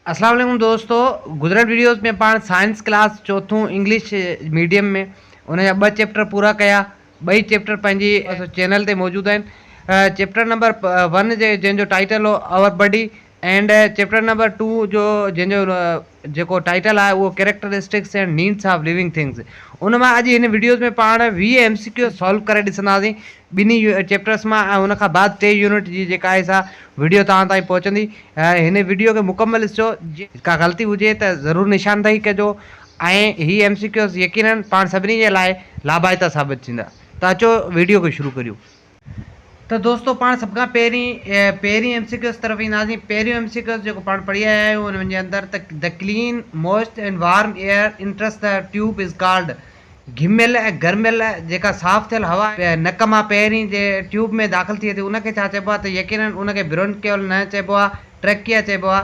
अस्सलाम वालेकुम दोस्तों, गुजरल वीडियोस में पाण साइंस क्लास चौथों इंग्लिश मीडियम में उन जा 2 चैप्टर पूरा कया। 2 चैप्टर पंहिंजी चैनल ते मौजूद आहिनि। चैप्टर नंबर 1 जंहिंजो टाइटल हो our body and chapter number 2 जो जंहिंजो जेको टाइटल आहे उहो characteristics and needs of living things. उन मां अॼु हिन वीडियोस में पाण 20 MCQ सॉल्व करे ॾिसंदासीं ॿिन्ही चैप्टर्स मां। ऐं उन खां बाद 3 यूनिट जी जेका आहे सा वीडियो तव्हां ताईं पहुचंदी। हिन वीडियो खे मुकमल ॾिसो, का ग़लती हुजे त ज़रूरु निशानदेही कजो ऐं ही MCQ यकीनन पाण सभिनी जे लाइ लाभायता साबित थींदा। त अचो वीडियो खे शुरू करियूं। तो दोस्तों पाण सब खां पहिरीं MCQ तरफ़ ईंदासीं। पहिरियों MCQ जेको पाण पढ़ी आया आहियूं हुन जे अंदरि त the clean moist and warm air enters the tube is called. घिमियल ऐं गर्मियल जेका साफ़ थियल हवा नक मां पहिरीं जे ट्यूब में दाख़िल थिए थी उनखे छा चइबो आहे? त यकीनन उनखे ब्रोंकियल न चइबो आहे, ट्रैकिया चइबो आहे।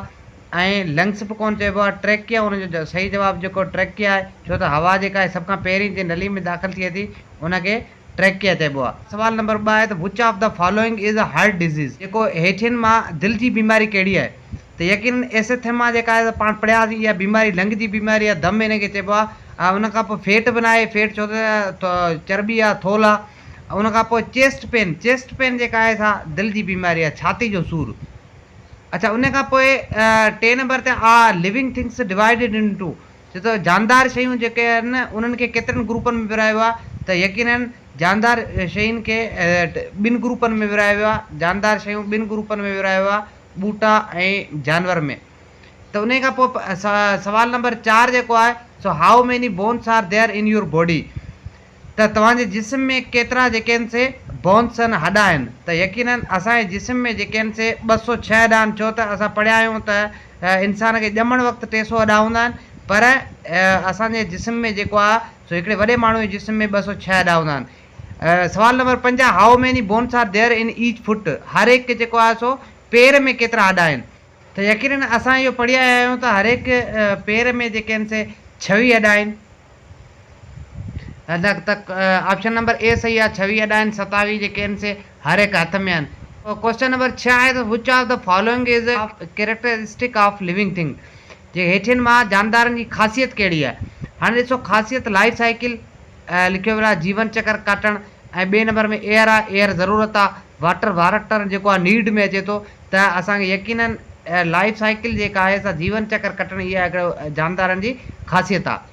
ऐं लंग्स बि कोन चइबो आहे, ट्रैकिया उनजो सही जवाबु जेको ट्रैकिया आहे, छो त हवा जेका आहे सभ खां पहिरीं जे नली में दाख़िल थिए थी उनखे ट्रैकिया चइबो आहे। सवाल नंबर 2 आहे त which of the following is a heart disease. जेको हेठियुनि मां दिलि जी बीमारी कहिड़ी आहे? त यकीन एसेथेमा जेका आहे पाण पढ़ियासीं, इहा बीमारी लंग जी बीमारी आहे, दम हिनखे चइबो आहे। उन खां पोइ फेट बि न आहे, फेट छो त चर्बी आहे, थोल आहे। उन खां पोइ चेस्ट पेन जेका आहे सा दिलि जी बीमारी आहे, छाती जो सूरु। अच्छा, उन खां पोइ 3 नंबर ते लिविंग थिंग्स डिवाइडेड इनटू। छो त जानदार शयूं जेके आहिनि उन्हनि खे केतिरनि ग्रुपनि में विरायो आहे? त यकीनन जानदार शयुनि खे 2 ग्रुपनि में विरायो वियो आहे। जानदार शयूं 2 ग्रुपनि में विरायो आहे, ॿूटा ऐं जानवर में। त उन खां पोइ सवाल नंबर 4 जेको आहे सो how many bones are there in your body. त तव्हांजे जिस्म में केतिरा जेके आहिनि से बोन्स आहिनि, हॾा आहिनि? त यकीनन असांजे जिस्म में जेके आहिनि से 206 हॾा आहिनि। छो त असां पढ़िया आहियूं त इंसान खे ॼमण वक़्तु 300 हॾा हूंदा आहिनि, पर असांजे जिस्म में जेको आहे सो हिकिड़े वॾे माण्हू जे जिस्म में 206 हॾा हूंदा आहिनि। सवाल number 5 how many bones are there in each foot. हर एक जेको आहे सो पेर में केतिरा हॾा आहिनि? त यकीनन असां इहो पढ़ी आया आहियूं त हर एक पेर में जेके आहिनि से 26 हॾा आहिनि। ऑप्शन नंबर ए सही आहे, 26 हॾा आहिनि। 27 जेके आहिनि से हर हिकु हथ में आहिनि। क्वेश्चन नंबर 6 आहे त which of the following is characteristic of living thing. जे हेठियुनि मां जानदारनि जी ख़ासियत कहिड़ी आहे? हाणे ॾिसो, ख़ासियत लाइफ साइकिल लिखियो वियो आहे, जीवन चक्र काटणु। ऐं 2 नंबर में एयर आहे, एयर ज़रूरत आहे। वाटर जेको आहे नीड में अचे थो। त असांखे यकीनन लाइफ साइकिल जेका आहे सा जीवन चक्र कटणु, इहा हिकिड़ो जानदारनि जी ख़ासियत आहे।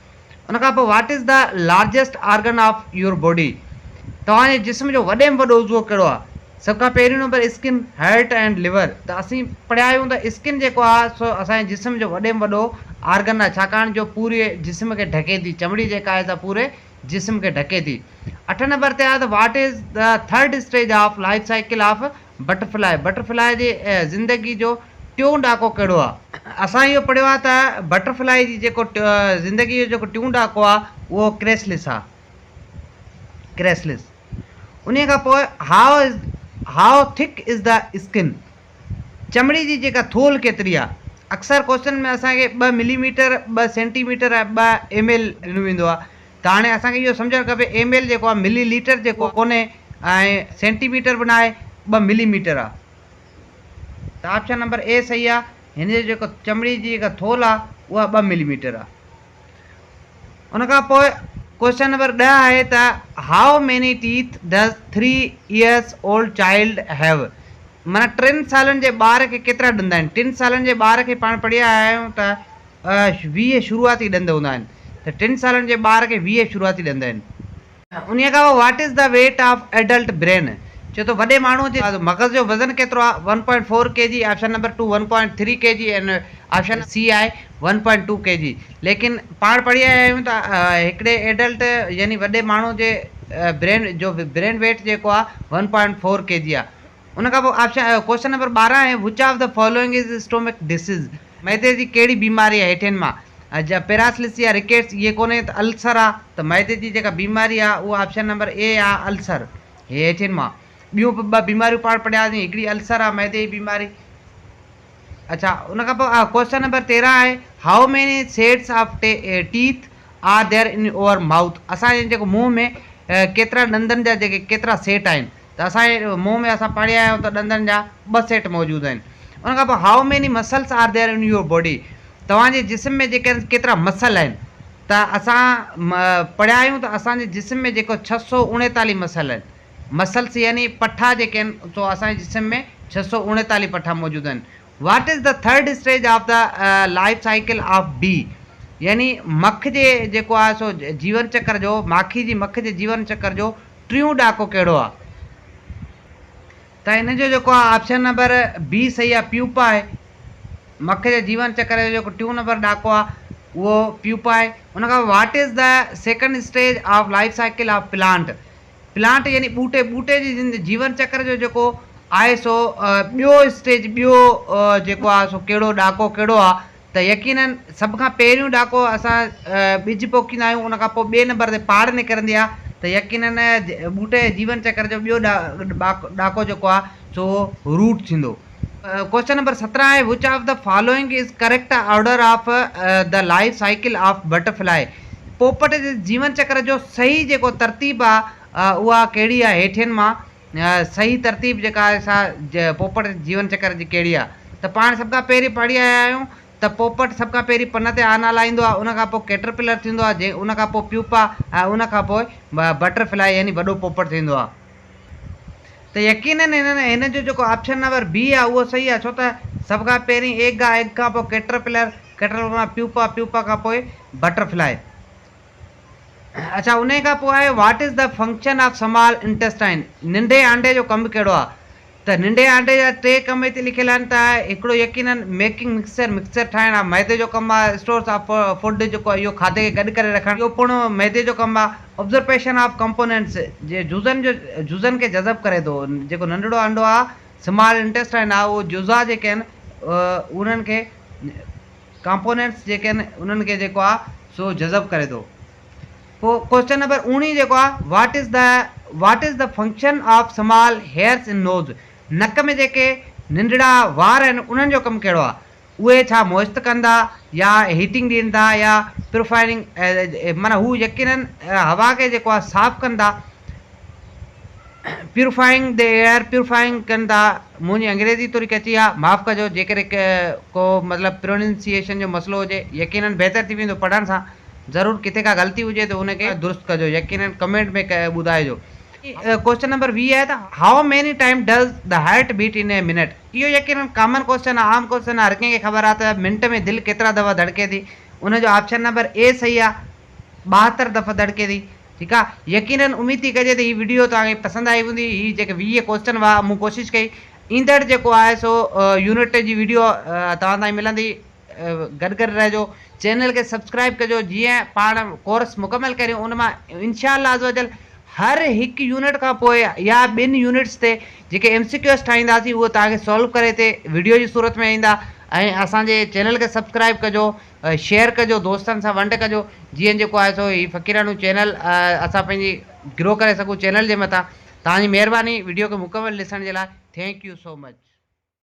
उन खां पोइ what is the largest organ of your body. तव्हांजे जिस्म जो वॾे में वॾो उज़वो कहिड़ो आहे? सभ खां पहिरियों number skin, heart and liver. त असीं पढ़िया आहियूं त स्किन जेको आहे सो असांजे जिस्म जो वॾे में वॾो ऑर्गन आहे, छाकाणि जो पूरे जिस्म खे ढके थी। चमड़ी जेका आहे सा पूरे जिस्म खे ढके थी। 8 नंबर ते आहे त what is the third stage of life cycle of butterfly. Butterfly जी ज़िंदगी जो टियों ॾाको कहिड़ो आहे? असां इहो पढ़ियो आहे त बटरफ्लाई जी जेको ज़िंदगी जो जेको टियों ॾाको आहे उहो क्रेसलिस आहे, क्रेसलिस। उन खां पोइ हाउ थिक इज़ द स्किन। चमड़ी जी जेका थोल केतिरी आहे? अक्सर क्वेश्चन में असांखे 2 मिलीमीटर, 2 सेंटीमीटर ऐं 2 ml ॾिनो वेंदो आहे। त हाणे असांखे इहो सम्झणु खपे ml जेको आहे मिली लीटर जेको कोन्हे, ऐं सेंटीमीटर बि न आहे, 2 मिलीमीटर आहे। त ऑप्शन नंबर ए सही आहे। हिन जो जेको चमड़ी जी जेका थोल आहे उहा 2 मिलीमीटर आहे। उन खां पोइ क्वेश्चन नंबर 10 आहे त how many teeth does 3 years old child have. माना 3 सालनि जे ॿार खे केतिरा ॾंद आहिनि? 3 सालनि जे ॿार खे पाण पढ़ी आया आहियूं त 20 शुरूआती ॾंद हूंदा आहिनि। त 3 सालनि जे ॿार खे 20 शुरूआती ॾंद आहिनि। उन खां पोइ what is the weight of adult brain. छो त वॾे माण्हू जे मग़ज़ जो वज़न केतिरो आहे? 1.4 kg। Option number 2 1.3 kg and option C आहे 1.2 kg। लेकिन पाण पढ़ी आया आहियूं त हिकिड़े एडल्ट यानी वॾे माण्हू जे ब्रेन वेट जेको आहे 1.4 kg आहे। उन खां पोइ ऑप्शन क्वेश्चन नंबर 12 आहे which of the following is stomach disease. मैदे जी कहिड़ी बीमारी आहे हेठियुनि मां? पैरासिलिस या रिकेट्स इहे कोन्हे त अल्सर आहे। त मैदे जी जेका बीमारी आहे उहा ऑप्शन नंबर ए आहे, अल्सर। हे हेठियुनि मां ॿियूं बि 2 बीमारियूं पाण पढ़ियासीं, हिकिड़ी अल्सर आहे, मैदे जी बीमारी। अच्छा, उन खां पोइ क्वेश्चन नंबर 13 आहे how many sets of teeth are there in our mouth. असांजे जेको मुंहं में केतिरा ॾंदनि जा जेके केतिरा सेट आहिनि? त असांजे मुंहं में असां पढ़िया आहियूं त ॾंदनि जा 2 सेट मौजूदु आहिनि। उन खां पोइ how many muscles are there in your body. तव्हांजे जिस्म में जेके केतिरा मसल आहिनि, त असां पढ़िया आहियूं त असांजे जिस्म में जेको 639 मसल आहिनि, मसल्स यानी पठा जेके आहिनि, तो असांजे जिस्म में 639 पठा मौजूदु आहिनि। What is the third stage of the life cycle of bee, यानी मख जे जेको आहे सो जीवन चक्र जो, माखी जी मख जे जीवन चक्र जो टियों ॾाको कहिड़ो आहे? त हिन जो जेको आहे ऑप्शन नंबर बी सही आहे, प्यूपा आहे। मख जे जीवन चक्र जो जेको टियों नंबर ॾाको आहे उहो प्यूपा आहे। उन खां what is the second stage of life cycle of plant, plant यानी ॿूटे, ॿूटे जी जीवन चक्र जो जेको आहे सो ॿियो स्टेज, ॿियो जेको आहे सो कहिड़ो ॾाको कहिड़ो आहे? त यकीनन सभ खां पहिरियों ॾाको असां ॿिज पोखींदा आहियूं, उन खां पोइ ॿिए नंबर ते पाड़ निकिरंदी आहे, त यकीनन ॿूटे जीवन चक्र जो ॿियो ॾाको जेको आहे सो रूट थींदो। क्वेश्चन नंबर 17 आहे, which of the following is correct order of the life cycle of butterfly, पोपट जे जीवन चक्र जो सही जेको तरतीब आहे उहा कहिड़ी आहे? हेठियुनि मां सही तरतीब जेका आहे असां पोपट जीवन चक्र जी कहिड़ी आहे? त पाण सभ खां पहिरीं पढ़ी आया आहियूं त पोपट सभ खां पहिरीं पन ते आना लाहींदो आहे, उन खां पोइ कैटरपिलर थींदो आहे, जे उन खां पोइ प्यूपा, ऐं उन खां पोइ बटरफ्लाई यानी वॾो पोपट थींदो आहे। त यकीनन हिन जो जेको ऑप्शन नंबर बी आहे उहो सही आहे, छो त सभ खां पहिरीं एग आहे, एग खां पोइ कैटरपिलर, कैटरपिलर खां प्यूपा, प्यूपा खां पोइ बटरफ्लाई। अच्छा, उन खां पोइ आहे what is the function of small intestine, नंढे आंडे जो कमु कहिड़ो आहे? त नंढे आंडे जा 3 कम हिते लिखियल आहिनि। त हिकिड़ो यकीनन मेकिंग मिक्सचर, मिक्सचर ठाहिणु आहे, मैदे जो कमु आहे, स्टोर्स ऑफ फूड जेको आहे इहो खाधे खे गॾु करे रखणु, इहो पिणु मैदे जो कमु आहे। ऑब्जर्वेशन ऑफ कंपोनेंट्स, जे जुज़नि खे जज़ब करे थो, जेको नंढड़ो अंडो आहे स्मॉल इंटेस्टाइन आहे, उहो जुज़ा जेके आहिनि उन्हनि खे, कंपोनेंट्स जेके आहिनि उन्हनि खे जेको आहे सो जज़ब करे थो। पोइ क्वेश्चन नंबर 19 जेको आहे, what is the function of small hairs इन नोज़, नक में जेके नंढड़ा वार आहिनि उन्हनि जो कमु कहिड़ो आहे? उहे छा मोइस्त कंदा या हीटिंग ॾींदा या प्यूरिफाइंग, माना हू यकीनन हवा खे जेको आहे साफ़ु कंदा, प्यूरिफाइंग द एयर, प्यूरिफाइंग कंदा। मुंहिंजी अंग्रेज़ी थोरी कची आहे, माफ़ु कजो, जेकर को मतिलबु प्रोनाउंसिएशन जो मसइलो हुजे, यकीनन बहितर थी वेंदो पढ़ण सां, ज़रूरु किथे का ग़लती हुजे त उनखे दुरुस्त कजो, यकीनन कमेंट में ॿुधाइजो। क्वेश्चन नंबर 20 आहे, त how many time does the heart beat in a minute, इहो यकीनन कॉमन क्वेश्चन आहे, आम क्वेश्चन आहे, हर कंहिंखे ख़बर आहे त मिंट में दिलि केतिरा दफ़ा धड़के थी। उन जो ऑप्शन नंबर ए सही आहे, 72 दफ़ा धड़के थी। ठीकु आहे, यकीनन उमेद थी कजे त हीअ वीडियो तव्हांखे पसंदि आई हूंदी। हीअ जेके 20 क्वेश्चन हुआ मूं कोशिशि कई, ईंदड़ जेको आहे सो यूनिट जी वीडियो तव्हां ताईं मिलंदी, गॾु रहिजो, चैनल खे सब्सक्राइब कजो, जीअं पाण कोर्स मुकमल करियूं उन मां इंशाअल्लाह अज़ वजल हर हिकु यूनिट खां पोइ या 2 यूनिट्स ते जेके MCQs ठाहींदासीं उहो तव्हांखे सॉल्व करे हिते वीडियो जी सूरत में ईंदा। ऐं असांजे चैनल खे सब्सक्राइब कजो, शेयर कजो, दोस्तनि सां वंड कजो, जीअं जेको आहे सो हीअ फ़क़ीरानू चैनल असां पंहिंजी ग्रो करे सघूं चैनल जे मथां। तव्हांजी महिरबानी वीडियो खे मुकमल ॾिसण जे लाइ। Thank you so much.